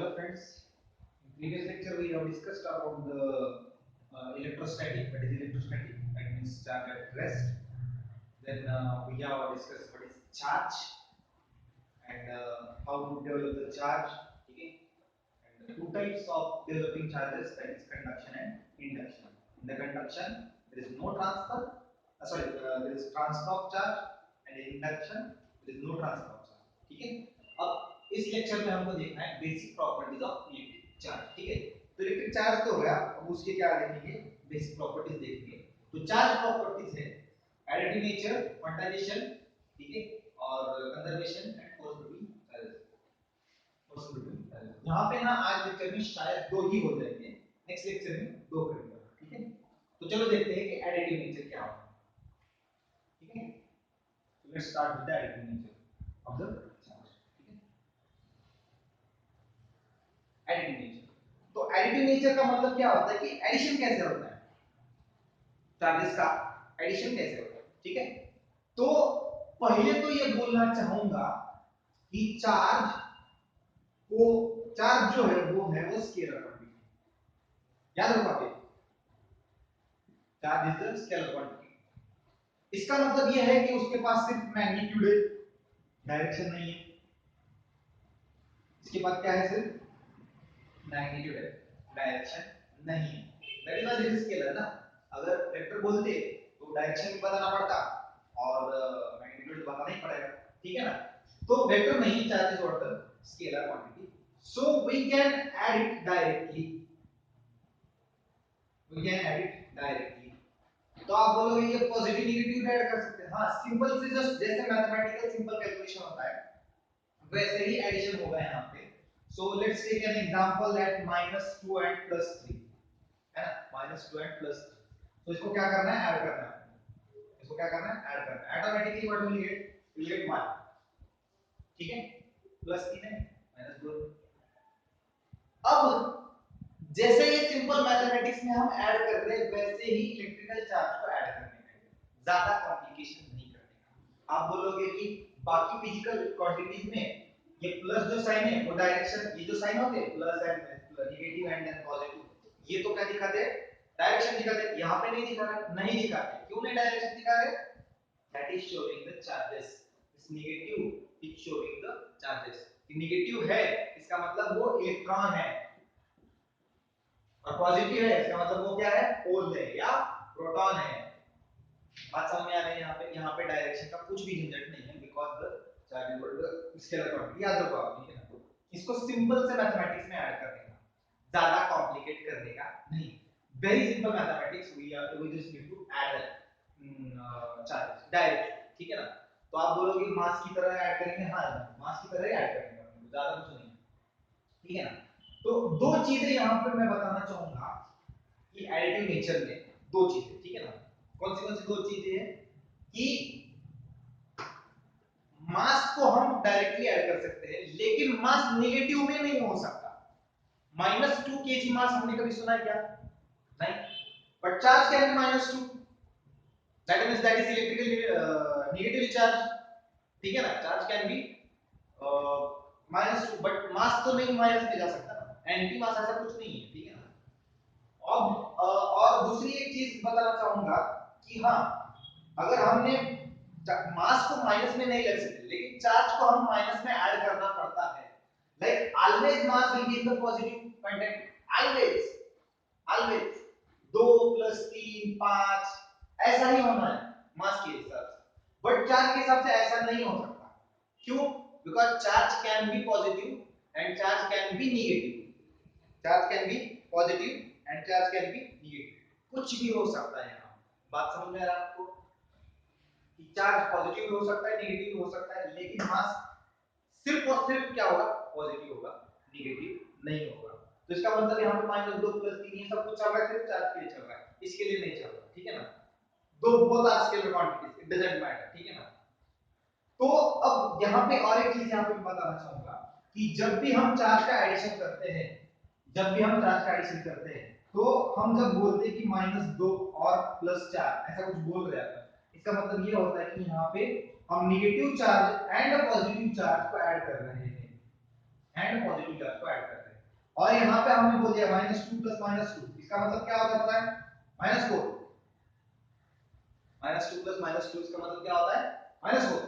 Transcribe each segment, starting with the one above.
Hello friends, in previous lecture we have discussed about the electrostatic. What is electrostatic? That means charge at rest. Then we have discussed what is charge and how to develop the charge. Okay, and the two types of developing charges, that is conduction and induction. In the conduction there is no transfer. There is transfer of charge, and in induction there is no transfer of charge. ठीक है. अब इस lecture में हमको देखना है basic properties of electric charge. ठीक है. तो इलेक्ट्रिक चार्ज तो हो गया, अब उसके क्या देखेंगे, बेसिक प्रॉपर्टीज देखेंगे. तो चार्ज प्रॉपर्टीज है एडिटिव नेचर, क्वांटाइजेशन, ठीक है, और conservation and force between charges. Force between charges यहां पे ना आज लेक्चर में शायद दो ही हो जाएंगे, नेक्स्ट लेक्चर में दो करेंगे. ठीक है. तो चलो देखते हैं कि एडिटिव नेचर क्या होता है. ठीक है. So let's start with the additive nature of the charge. ठीक है. Additive nature. तो एडिटिव नेचर का मतलब क्या होता है कि एडिशन कैसे होता है, चार्जेस का एडिशन कैसे होता है. ठीक है. तो पहले तो ये बोलना चाहूंगा कि चार्ज जो है वो स्केलर क्वांटिटी. याद रखो आप, charge is the scalar quantity. इसका मतलब यह है कि उसके पास सिर्फ मैग्नीट्यूड है, डायरेक्शन नहीं है. इसके पास क्या है, सिर्फ मैग्नीट्यूड है, डायरेक्शन नहीं है. That is why this scalar ना. अगर वेक्टर बोलते तो डायरेक्शन भी बताना पड़ता और मैग्नीट्यूड बताना ही पड़ेगा. ठीक है ना. तो वेक्टर नहीं, charge is what the scalar quantity. So we can add it directly. तो आप बोलोगे ये पॉजिटिव नेगेटिव ऐड कर सकते हैं. हाँ, सिंपल से जस्ट जैसे मैथमेटिकल सिंपल कैलकुलेशन होता है वैसे ही एडिशन होगा यहाँ पे. So let's take an example that -2 and +3 है ना. -2 एंड +3. तो इसको क्या करना है, ऐड करना है. इसको क्या करना है, ऐड करना है. Automatically what will get 1. ठीक है. +3 है, -2. अब जैसे ये सिंपल मैथमेटिक्स में हम ऐड कर रहे हैं वैसे ही इलेक्ट्रिकल चार्ज को ऐड करने का है. ज्यादा कॉम्प्लिकेशन नहीं करने का. आप बोलोगे कि बाकी फिजिकल क्वांटिटीज में ये प्लस जो साइन है वो डायरेक्शन, ये जो साइन होते हैं plus and negative and then positive, ये तो क्या दिखाते हैं, डायरेक्शन दिखाते हैं. यहाँ पे नहीं दिखा रहे, नहीं दिखाते. क्यों नहीं डायरेक्शन दिखा रहे, that is showing the charges. This negative is showing the charges. Negative है इसका मतलब वो इलेक्ट्रॉन है, और पॉजिटिव है इसका मतलब वो क्या है, होल है या प्रोटॉन है. बात समझ में आ रही है. यहाँ पे डायरेक्शन का कुछ भी झंझट नहीं है, because the charge is the scalar quantity. याद रखो आप. ठीक है ना. इसको सिंपल से मैथमेटिक्स में ऐड करने का, ज्यादा कॉम्प्लिकेट करने का नहीं. Very simple mathematics. We just need to add charges directly. ठीक है ना. तो आप बोलोगे मास की तरह ऐड करेंगे. हाँ, मास की तरह ही ऐड करेंगे, ज्यादा कुछ नहीं. ठीक है ना. तो दो चीजें यहां पे मैं बताना चाहूंगा कि एडिटिव नेचर में दो चीजें. ठीक है ना. कौन सी दो चीजें हैं कि मास को हम डायरेक्टली ऐड कर सकते हैं, लेकिन मास नेगेटिव में नहीं हो सकता. -2 kg मास हमने कभी सुना है क्या, नहीं. But charge can B -2. That means that is electrically negatively charge. ठीक है ना. Charge can B -2 but mass तो नहीं माइनस में जा सकता ना. एंटी मास ऐसा कुछ नहीं है. ठीक है ना. और दूसरी एक चीज बताना चाहूंगा कि हाँ, अगर हमने मास को माइनस में नहीं ले सकते, लेकिन चार्ज को हम माइनस में ऐड करना पड़ता है. Like always mass will be in the positive content. Always always 2 + 3 5 ऐसा ही होना है मास के हिसाब से. बट चार्ज के हिसाब से ऐसा नहीं हो सकता. क्यों? Because charge can be positive and charge can be negative. Charge can be positive and charge can be negative. कुछ भी हो सकता है. यहाँ बात समझ में आ रहा है आपको कि चार्ज पॉजिटिव भी हो सकता है, नेगेटिव भी हो सकता है, लेकिन मास सिर्फ और सिर्फ क्या होगा, पॉजिटिव होगा, नेगेटिव नहीं होगा. तो इसका मतलब यहाँ पे -2 + 3 ये सब कुछ चल रहा है, सिर्फ चार्ज के लिए चल रहा है, इसके लिए नहीं चल रहा. ठीक है ना. दो both are scalar quantities, it doesn't matter. ठीक है ना. तो अब यहाँ पे और एक चीज यहाँ पे बताना चाहूंगा कि जब भी हम चार्ज का एडिशन करते हैं, तो हम जब बोलते हैं कि -2 और +4 ऐसा कुछ बोल रहे हैं, इसका मतलब ये होता है कि यहाँ पे हम negative charge and positive charge को ऐड कर रहे हैं. और यहाँ पे हमने बोल दिया -2 + -2, इसका मतलब क्या होता है पता है? -4। -2 + -2 इसका मतलब क्या होता है? -4।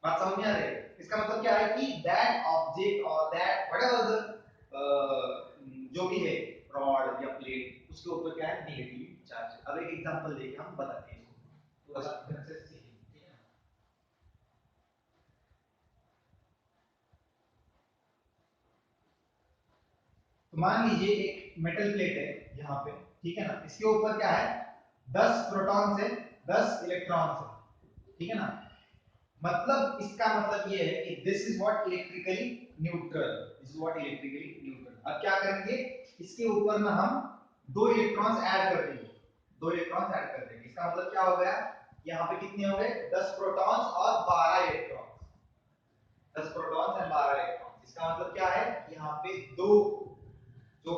बात समझ में आ रही है? इसका मतलब क्या है कि दैट ऑब्जेक्ट और दैट व्हाटएवर द जो भी है रॉड या प्लेट, उसके ऊपर क्या है? Negative charge. अब एक एग्जांपल देके हम बताते हैं इसको, थोड़ा सा ढंग से सीखेंगे, ठीक है ना? तो मान लीजिए एक मेटल प्लेट है यहाँ पे, ठीक है ना? इसके ऊपर क्या है? 10 प्रोटॉन से 10 इलेक्ट्रॉन है, ठीक है ना? मतलब इसका मतलब ये है कि this is what electrically neutral, this is what electrically neutral. अब क्या करेंगे? इसके ऊपर में हम दो इलेक्ट्रॉन्स ऐड कर देंगे, दो इलेक्ट्रॉन्स ऐड कर देंगे। इसका मतलब क्या हो गया? यहाँ पे कितने हो गए? 10 प्रोटॉन्स और 12 इलेक्ट्रॉन्स, 10 प्रोटॉन्स और 12 इलेक्ट्रॉन्स। इसका मतलब क्या है? यहाँ पे दो जो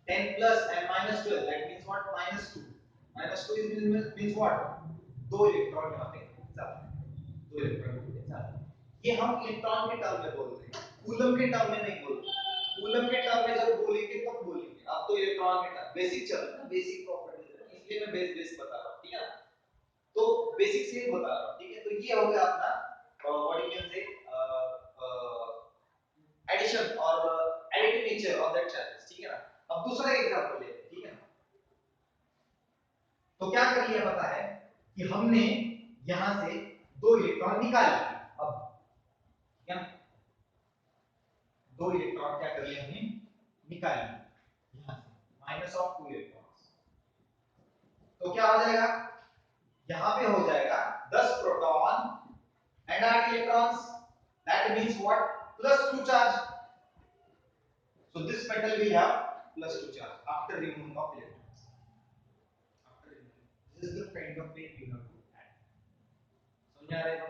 10 plus and minus 12, that means what? -2, -2 means what? दो इलेक्ट्रॉन यहाँ पे ज्यादा, दो इलेक्ट्रॉन ज्यादा। ये हम इलेक्ट्रॉन के टर्म में बोल रहे हैं, कूलम के टर्म में नहीं बोल रहे। कूलम के टर्म में जब बोलेंगे तब बोलेंगे, अब तो इलेक्ट्रॉन के टर्म बेसिक चल रहा है ना, बेसिक प्रॉपर्टीज है, इसलिए मैं बेस बता रहा हूँ, ठीक है ना? तो बेसिक से ही बता रहा हूँ, ठीक है? तो ये हो गया अपना what you can say addition और additive nature of that charges, ठीक है ना? अब दूसरा एग्जांपल लेते हैं, ठीक है ना? तो क्या कर लिया पता है कि हमने यहां से दो इलेक्ट्रॉन निकाल लिए। अब क्या, दो इलेक्ट्रॉन क्या कर लिया हमने? निकाल लिए यहां से, -2 इलेक्ट्रॉन्स। तो क्या हो जाएगा? यहां पे हो जाएगा 10 proton and 8 electrons, that means what? +2 charge. So this metal will have +2 charge after removing of electrons. After removing, this is the kind of way you have to add. समझ आ रहा है?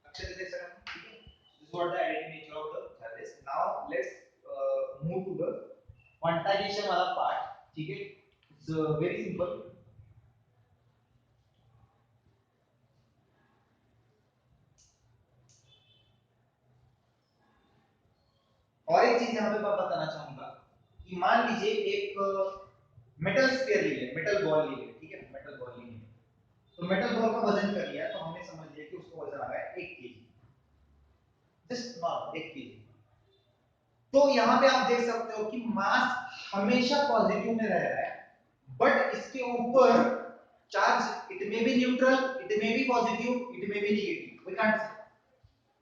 अच्छे से देख सकते हैं, ठीक है? This is what the additive nature of the charges. Now let's move to the quantization वाला part, ठीक है? It's very simple. और एक चीज यहाँ पे मैं बताना चाहूंगा कि मान लीजिए एक मेटल स्फीयर ले लिया, मेटल बॉल ले लिया, ठीक है? मेटल बॉल ले लिया, तो मेटल बॉल का वजन कर लिया, तो हमने समझ लिया कि उसका वजन आ गया 1 केजी, जस्ट नॉट 1 केजी। तो यहाँ पे आप देख सकते हो कि मास हमेशा पॉजिटिव में रह रहा है, बट इसके ऊपर charge it may be neutral, it may be positive, it may be negative, we can't say,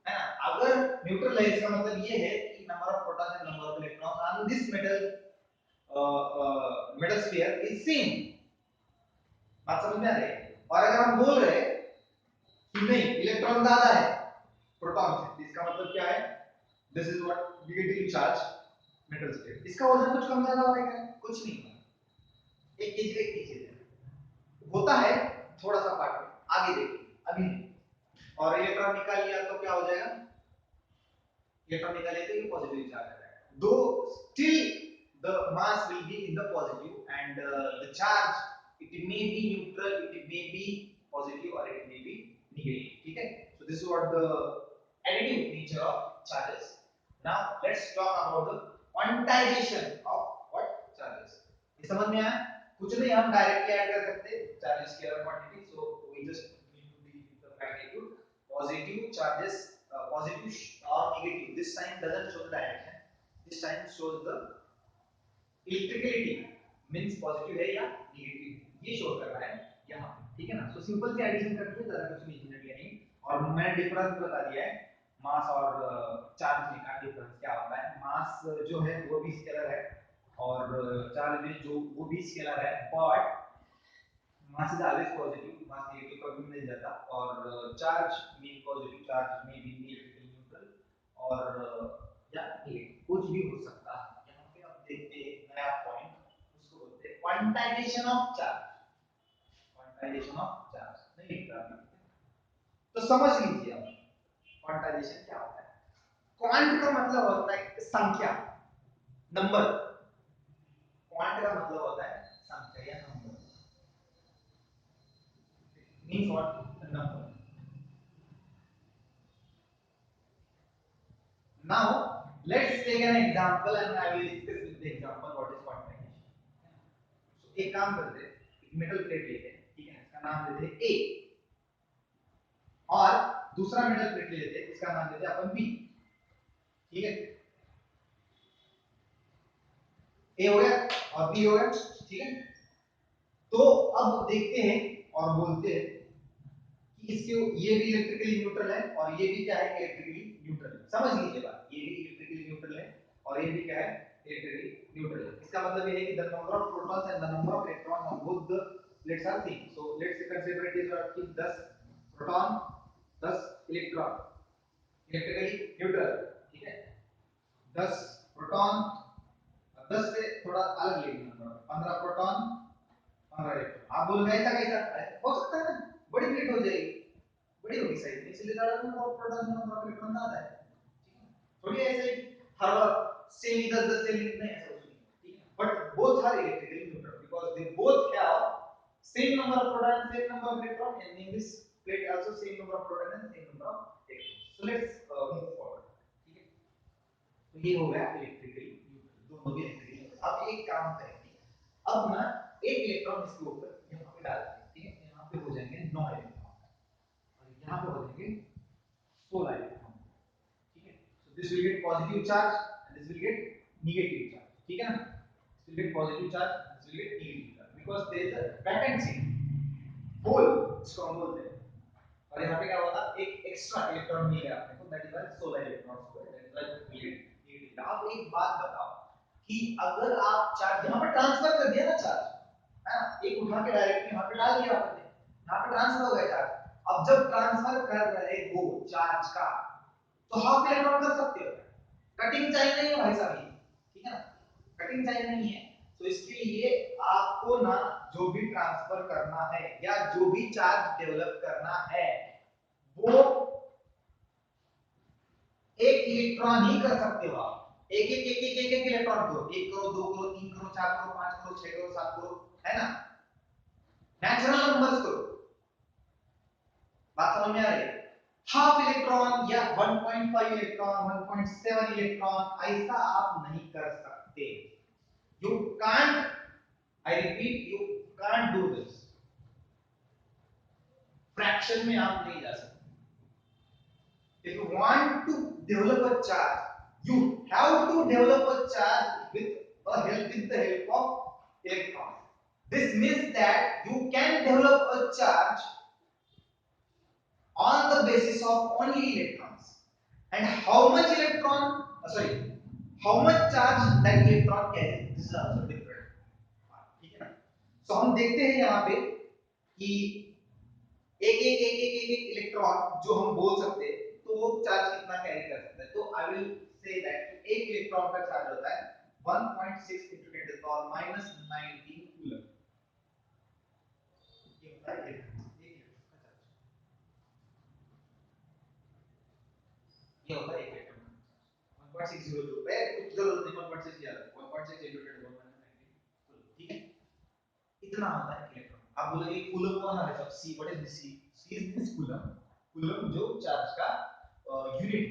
है ना? अगर न्यूट्रल है इसका मतलब ये है कि number of proton and number of electron on this metal sphere is same. बात समझ में आ रही है? और अगर हम बोल रहे हैं कि नहीं इलेक्ट्रॉन ज्यादा है प्रोटॉन से, इसका मतलब क्या है? This is what negative charge metal sphere. इसका वजन कुछ कम ज्यादा होगा क्या? कुछ नहीं होगा, 1 केजी 1 केजी होता है, थोड़ा सा पार्ट में आगे देखिए, अभी नहीं। और इलेक्ट्रॉन निकाल लिया तो क्या हो जाएगा? इलेक्ट्रॉन निकाल लेते हैं पॉजिटिव चार्ज आ जाएगा, दो still the mass will be in the positive and the charge it may be neutral, it may be positive or it may be negative, ठीक है? So this is what the additive nature of charges. Now let's talk about the quantization of what charges. ये समझ में आया? कुछ नहीं, हम directly add कर सकते हैं चार्जेस की अलग quantity, so we just need to deal with the magnitude. Positive charges, positive or negative, this sign doesn't show the direction, this sign shows the electricality, means positive है या negative, ये show कर रहा है यहाँ, ठीक है ना? सो सिंपल सी एडिशन करके ज्यादा कुछ नहीं समझना नहीं, और मैंने डिफरेंस बता दिया है मास और चार्ज में का डिफरेंस क्या होता है। मास जो है वो भी स्केलर है और चार्ज भी जो वो भी स्केलर है, but mass is always positive, mass negative कभी नहीं जाता, और चार्ज मीन पॉजिटिव चार्ज में भी इलेक्ट्रिकली न्यूट्रल और या नेगेटिव कुछ भी हो सकता है। यहाँ पे आप देखते हैं नया पॉइंट, उसको बोलते हैं quantization of charge, quantization of charge नहीं लिख रहा, तो समझ लीजिए आप क्वांटाइजेशन क्या होता है। क्वांट का मतलब होता है संख्या, नंबर। क्वांट का मतलब होता है संख्या या number, means what? Number. Now let's example and I will discuss with the example what is quantization. So एक काम करते हैं, एक मेटल प्लेट लेते हैं, ठीक है, इसका नाम देते हैं A और दूसरा मेटल प्लेट लेते हैं, इसका नाम देते हैं अपन B, ठीक है। A हो गया और B हो गया, ठीक है। तो अब देखते हैं और बोलते हैं कि इसके ये भी इलेक्ट्रिकली न्यूट्रल है और ये भी क्या है, इलेक्ट्रिकली न्यूट्रल है। समझ लीजिए बात, ये भी इलेक्ट्रिकली न्यूट्रल है और ये भी क्या है, इलेक्ट्रिकली न्यूट्रल है। इसका मतलब ये है कि the number of protons and the number of electrons on both the plates are same. So let's consider it is 10 proton 10 electron, electrically neutral, ठीक है। 10 प्रोटॉन, 10 से थोड़ा अलग लेंगे नंबर, 15 प्रोटॉन 15 इलेक्ट्रॉन। आप बोलोगे ऐसा कैसा हो सकता है ना, बड़ी प्लेट हो जाएगी, बड़ी होगी साइज में, इसलिए ज्यादा number of proton number of electron ज्यादा है, थोड़ी ऐसे हर बार सेम ही 10 10 से नहीं, ऐसा कुछ नहीं, ठीक है। But both are electrically neutral because they both have same number of proton and same number of electron, and in this plate also same number of proton and same number of electrons. So let's move forward, ठीक है। तो ये हो गया electrically neutral, दोनों भी electrically neutral. अब एक काम करेंगे, अब ना एक इलेक्ट्रॉन इसके ऊपर यहाँ पे डाल देंगे, ठीक है। यहाँ पे हो जाएंगे 9 इलेक्ट्रॉन और यहाँ पे हो जाएंगे 16 इलेक्ट्रॉन, ठीक है। So this will get positive charge and this will get negative charge, ठीक है ना। This will get positive charge, this will get negative charge because there is a vacancy hole, इसको हम बोलते हैं। और यहाँ पे क्या होता है, एक एक्स्ट्रा इलेक्ट्रॉन मिल गया आपको, दैट इज व्हाई 16 इलेक्ट्रॉन्स हो गए, that is why we get negative। अब एक बात बताओ कि अगर आप चार्ज यहाँ पे ट्रांसफर कर दिया ना चार्ज, है ना, एक उठा के डायरेक्ट यहाँ पे डाल दिया आपने, यहाँ पे ट्रांसफर हो गया चार्ज। अब जब ट्रांसफर कर रहे हो चार्ज का तो हाफ इलेक्ट्रॉन कर सकते हो, कटिंग चाहिए नहीं है भाई साहब, ठीक है ना, कटिंग चाहिए नहीं है। तो इसके लिए आपको ना जो भी ट्रांसफर करना है या जो भी चार्ज डेवलप करना है वो एक इलेक्ट्रॉन ही कर सकते हो आप, एक इलेक्ट्रॉन करो, 1 करो 2 करो 3 करो 4 करो 5 करो 6 करो 7 करो, है ना, नेचुरल नंबर्स करो। बात समझ में आ रही है। हाफ इलेक्ट्रॉन या 1.5 इलेक्ट्रॉन 1.7 इलेक्ट्रॉन ऐसा आप नहीं कर सकते, you can't, I repeat, you can't do this. Fraction में आप नहीं जा सकते। If you want to develop a charge, you have to develop a charge with the help of electrons. This means that you can develop a charge on the basis of only electrons. And how much electron? How much charge that electron carries? This is also different. ठीक है ना? So हम देखते हैं यहाँ पे कि एक इलेक्ट्रॉन जो हम बोल सकते हैं तो वो चार्ज कितना कैरी कर सकता है। तो आई विल से दैट एक इलेक्ट्रॉन का चार्ज होता है 1.6 × 10⁻⁹ कूलम। ये होता है एक इलेक्ट्रॉन का चार्ज, ये होता है एक इलेक्ट्रॉन का 1.602 पे कुछ जरूरत नहीं, 1.6 याद रखो, 1.6 × 10⁻⁹ कूलम, ठीक है। इतना होता है इलेक्ट्रॉन। आप बोलोगे कूलम कौन है सब, C, what is this, C is this coulomb, coulomb जो चार्ज का यूनिट।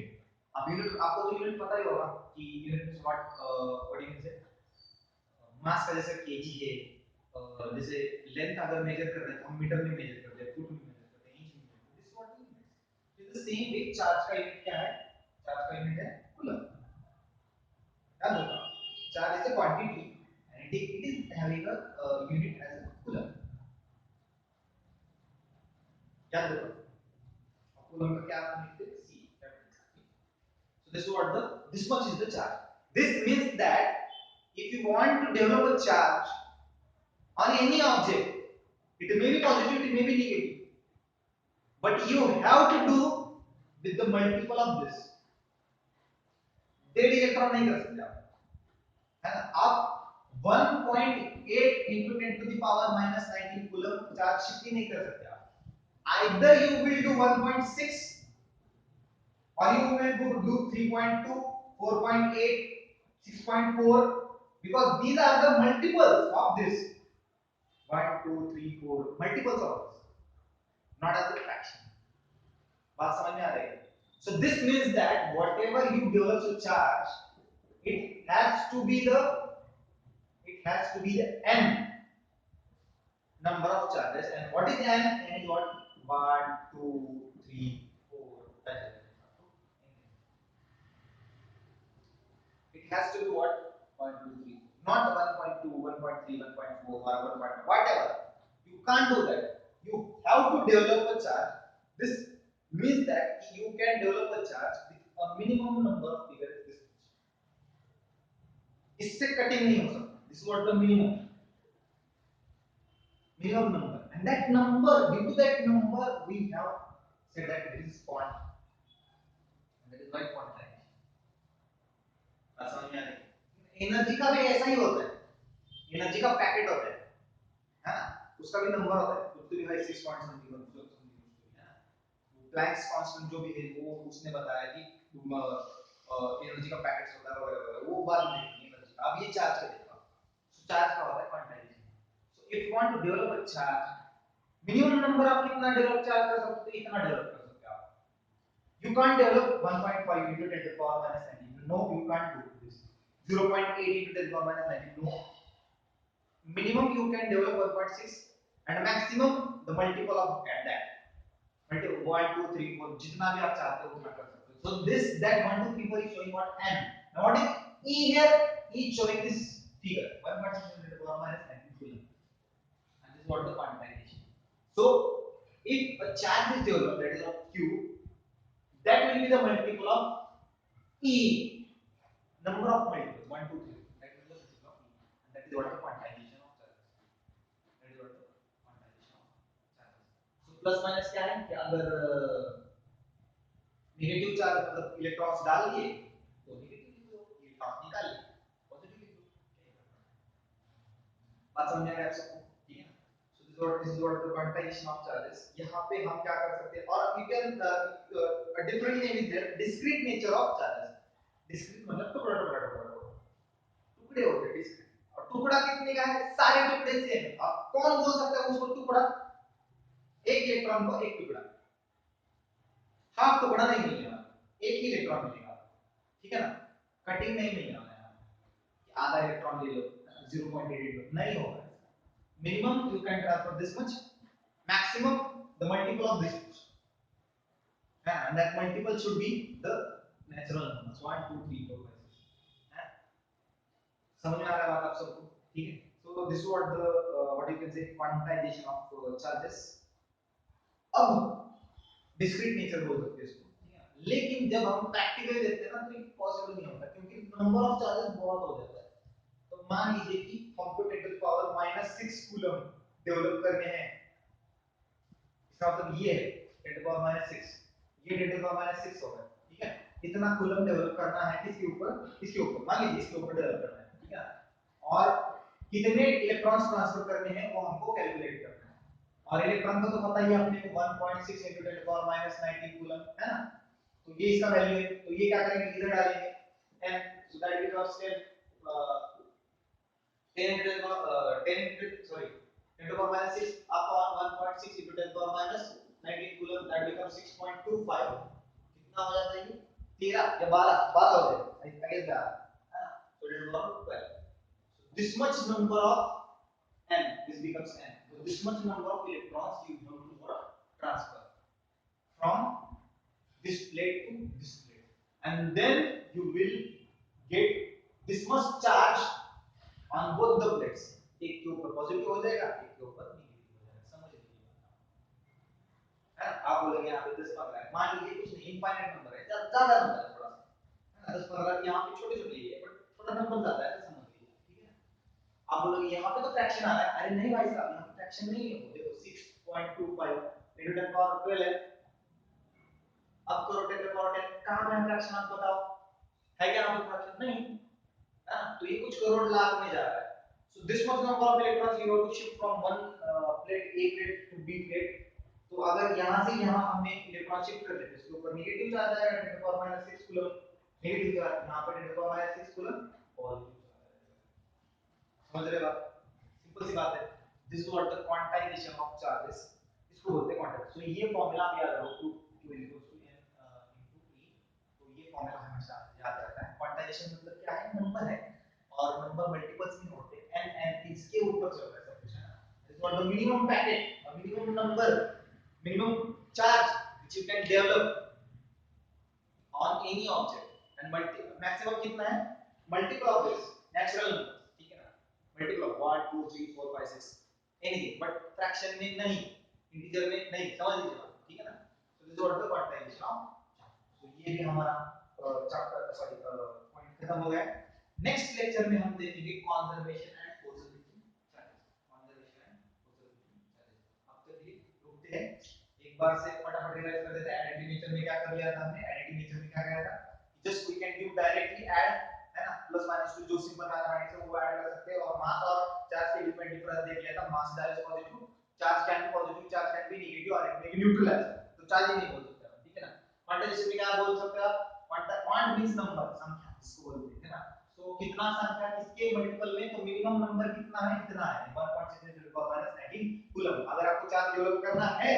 अब यूनिट आपको तो यूनिट पता ही होगा कि unit means what you can say mass का, जैसे केजी है, जैसे लेंथ अगर मेजर कर रहे हैं तो हम मीटर में मेजर करते हैं, फुट में मेजर करते हैं, इंच में मेजर करते हैं, this what unit is the same way. Charge का यूनिट क्या है, चार्ज का यूनिट है कूलम। याद रखो, charge is a quantity and it is having a unit as a coulomb, याद रखो। कूलम का क्या यूनिट है, c, so this is what the, this much is the charge. This means that if you want to develop a charge on any object, it may be positive, it may be negative, but you have to do with the multiple of this। डेढ़ electron नहीं कर सकते आप, है ना। आप 1.8 into 10⁻⁻⁹ coulomb charge shift नहीं कर सकते आप। Either you will do 1.6 or you will do 3.2, 4.8, 6.4, because these are the multiples of this 1 2 3 4, multiples of this, not as a fraction। बात समझ में आ रही है। So this means that whatever you develop a charge it has to be the n number of charges. And what is n? N is what? 1 2 3 4 5. It has to be what? 1 2 3, not 1.2 1.3 1.4 or 1. Whatever. You can't do that. You have to develop a charge. This means that you can develop a charge with a minimum number of figures. This इससे cutting नहीं हो सकता. This is what the minimum number, and that number, due to that number we have said that there is point, and that is why quantization. बात समझ में आ रही? Energy का भी ऐसा ही होता है. एनर्जी का पैकेट होता है ना, उसका भी नंबर होता है. कुछ भी है 6 पॉइंट समथिंग है ना. प्लैंक्स कांस्टेंट जो भी है वो उसने बताया कि एनर्जी का पैकेट्स होता है वगैरह वगैरह, वो बाद में देखेंगे एनर्जी. अब ये चार्ज का देखो. सो चार्ज का होता है quantisation. So if you want to develop a charge, minimum number आप कितना डेवलप चार्ज कर सकते हो, इतना डेवलप कर सकते हो आप. You can't develop 1.5 into 10 to the power minus 19. No, you can't do this. 0.8 into 10 to the power minus 19. No. Minimum you can develop 1.6, and maximum the multiple of that. Multiple 1, 2, 3, 4. जितना भी आप चाहते हो उतना कर सकते हो. So this that 1, 2, 3, 4 is showing what n. Now what is e here? E is showing this figure 1.6 into 10 to the power minus 19 coulomb. And this is what the quantization. So if a charge is developed, that is of q, that will be the multiple of E, number of multiples 1 2 3. That will be the multiple of E, and that is what the quantization of charges. That is what the quantization of charges. So plus minus क्या है कि अगर negative charge मतलब electrons डाल दिए तो negative लिख दो, इलेक्ट्रॉन निकाल लिए पॉजिटिव लिख दो. बात समझ में आ रहा है आप सबको? ठीक है. So this is what the quantization of charges. यहाँ पे हम क्या कर सकते हैं, और you can a different name is there, discrete nature of charges. Discrete मतलब टुकड़ा टुकड़ा टुकड़ा टुकड़े होते हैं डिस्क्रीट. और टुकड़ा कितने का है? सारे टुकड़े सेम. अब कौन बोल सकता है उसको टुकड़ा? एक इलेक्ट्रॉन को एक टुकड़ा. हाफ टुकड़ा नहीं मिलने वाला, एक ही इलेक्ट्रॉन मिलेगा. ठीक है ना. कटिंग नहीं मिलने वाला है. आधा इलेक्ट्रॉन ले लो, 0.88 लो, नहीं होगा. Minimum you can transfer this much, maximum the multiple of this much, and that multiple should be the natural numbers 1 2 3 4 5 6. समझ में आ रहा है बात आप सबको? ठीक है. So this what the what you can से क्वांटाइजेशन ऑफ चार्जेस. अब डिस्क्रीट नेचर बोल सकते हैं इसको. ठीक है. लेकिन जब हम प्रैक्टिकली देखते हैं ना तो ये पॉसिबल नहीं होता, क्योंकि नंबर ऑफ चार्जेस बहुत हो जाता है. तो मान लीजिए कि हमको 10 to the power -6 coulomb develop करने हैं. इसका मतलब ये है 10 टू द पावर -6, ये 10 टू द पावर -6 होगा. ठीक है. इतना कूलम डेवलप करना है किसके ऊपर? इसके ऊपर. मान लीजिए इसके ऊपर डेवलप करना है. ठीक है. और कितने इलेक्ट्रॉन्स ट्रांसफर करने हैं वो हमको कैलकुलेट करना है. और इलेक्ट्रॉन का तो पता ही है अपने को 1.6 into 10 to the power -19 coulomb है ना. तो ये इसका वैल्यू है. तो ये क्या करेंगे, इधर डालेंगे 10. So that becomes 10 into 10 to the power -6 upon 1.6 into 10 to the power -19 coulomb. That becomes 6.25. कितना हो जाता है ये? 13 या 12 हो जाएगा. आई गेस दैट है ना. So 10 to the power 12. This much number of n, this becomes n. So this much number of electrons you have to transfer from this plate to this plate, and then you will get this much charge on both the plates. एक के ऊपर positive हो जाएगा, एक के ऊपर negative हो जाएगा. समझ लीजिए है ना. आप बोलेंगे यहाँ पे 10 15 है, मान लीजिए कुछ नहीं, इनफाइनाइट नंबर है, ज्यादा नंबर है थोड़ा सा है ना. 10 15 यहाँ पे छोटे छोटे है बट थोड़ा नंबर ज्यादा है, समझ लीजिए. ठीक है. आप बोलोगे यहाँ पे तो फ्रैक्शन आ रहा है. अरे नहीं भाई साहब, यहाँ पे फ्रैक्शन नहीं है. देखो 6.25 10 to the power 12 है. अब करो 10 to the power 10. कहाँ पे है फ्रैक्शन, आप बताओ. है क्या यहाँ पे फ्रैक्शन? नहीं है ना. तो ये कुछ करोड़ लाख में जा रहा है. So this much number of electrons you have to shift from one plate A plate to B plate. तो अगर यहाँ से यहाँ हमने इलेक्ट्रॉन शिफ्ट कर देते, इसके ऊपर नेगेटिव चार्ज आएगा 10 to the power -6 coulomb. Negative charge यहाँ पे 10 to the power -6 coulomb positive. समझ रहे हो आप? सिंपल सी बात है. This is what the quantization of charges, इसको बोलते हैं क्वांटाइजेशन. सो ये फार्मूला आप याद रखो, Q n * E. तो ये फार्मूला हमेशा याद रहता है. क्वांटाइजेशन मतलब क्या है? नंबर है और नंबर मल्टीपल्स में होते हैं एन इसके ऊपर चल रहा है सब कुछ है ना. This is what the minimum packet और minimum number minimum charge which you can develop on any object and maximum कितना है multiple of this natural numbers ठीक है ना multiple of 1 2 3 4 5 6 anything but fraction में नहीं integer में नहीं समझ लीजिए आप ठीक है ना so this is what the quantization of so ये भी हमारा चैप्टर सॉरी पॉइंट खत्म हो गया नेक्स्ट लेक्चर में हम देखेंगे conservation and positive charges conservation and positive charges अब तक ये रुकते हैं एक बार से फटाफट रिवाइज कर देते हैं एडिटिव नेचर में क्या कर लिया था हमने एडिटिव नेचर में क्या किया था just we can give directly add है ना प्लस माइनस टू जो सिंपल मैथमेटिक्स है वो ऐड कर सकते हैं और मास और चार्ज के डिफरेंट डिफरेंस देख लिया था mass that is positive charge can be positive charge can be negative और it may be neutral as तो चार्ज ही नहीं बोल सकते आप ठीक है ना क्वांटाइजेशन में क्या बोल सकते हैं आप क्वांट मींस नंबर संख्या इसको बोलते हैं ना तो कितना संख्या किसके मल्टीपल में तो मिनिमम नंबर कितना है इतना है 1.6 कूलम अगर आपको चार्ज डेवलप करना है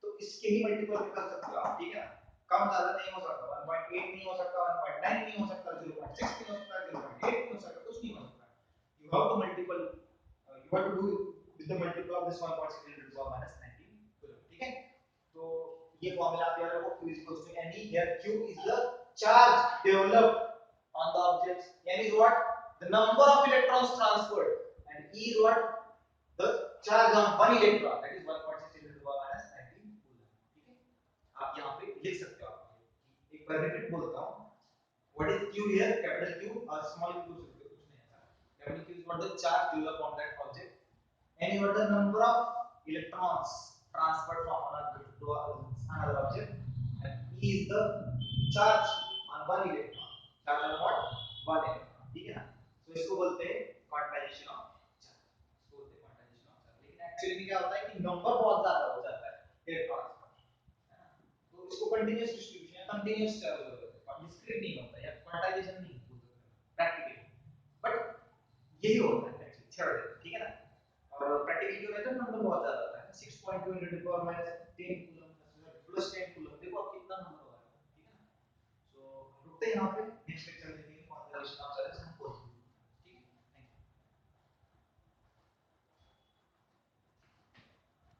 तो इसके ही मल्टीपल में कर सकते हो आप ठीक है ना कम ज्यादा नहीं हो सकता 1.8 नहीं हो सकता 1.9 नहीं हो सकता 0.6 नहीं हो सकता 0.8 नहीं हो सकता कुछ नहीं हो सकता you have to multiple you have to do with the multiple of this 1.6 into the power minus 19 coulomb ठीक है तो ये फॉर्मूला आप याद रखो q is equals to ne here q is the charge developed on the objects n is what the number of electrons transferred and e is what the charge on one electron that is 1.6 into the power minus 19 coulomb ठीक है आप यहां पे लिख सकते हो आप एक बार रिपीट बोलता हूं what is q here capital q or small q कुछ नहीं ऐसा capital q is what the charge developed on that object and what the number of electrons transferred from one object to another object and e is the charge on one electron charge on what one electron ठीक है ना तो इसको बोलते हैं quantization of charge इसको बोलते हैं क्वांटाइजेशन ऑफ चार्ज लेकिन एक्चुअली में क्या होता है कि नंबर बहुत ज्यादा हो जाता है इलेक्ट्रॉन्स का है ना तो इसको कंटीन्यूअस डिस्ट्रीब्यूशन या कंटीन्यूअस चार्ज बोलते हैं और डिस्क्रीट नहीं होता या क्वांटाइजेशन नहीं बोलते प्रैक्टिकली बट यही होता है एक्चुअली थ्योरी ठीक है ना और प्रैक्टिकली क्यों रहता है नंबर बहुत ज्यादा होता है 6.2 into 10 power minus 10 coulomb plus 10 coulomb देखो अब कितना नंबर हो रहा है ठीक है ना सो रुकते हैं यहां पे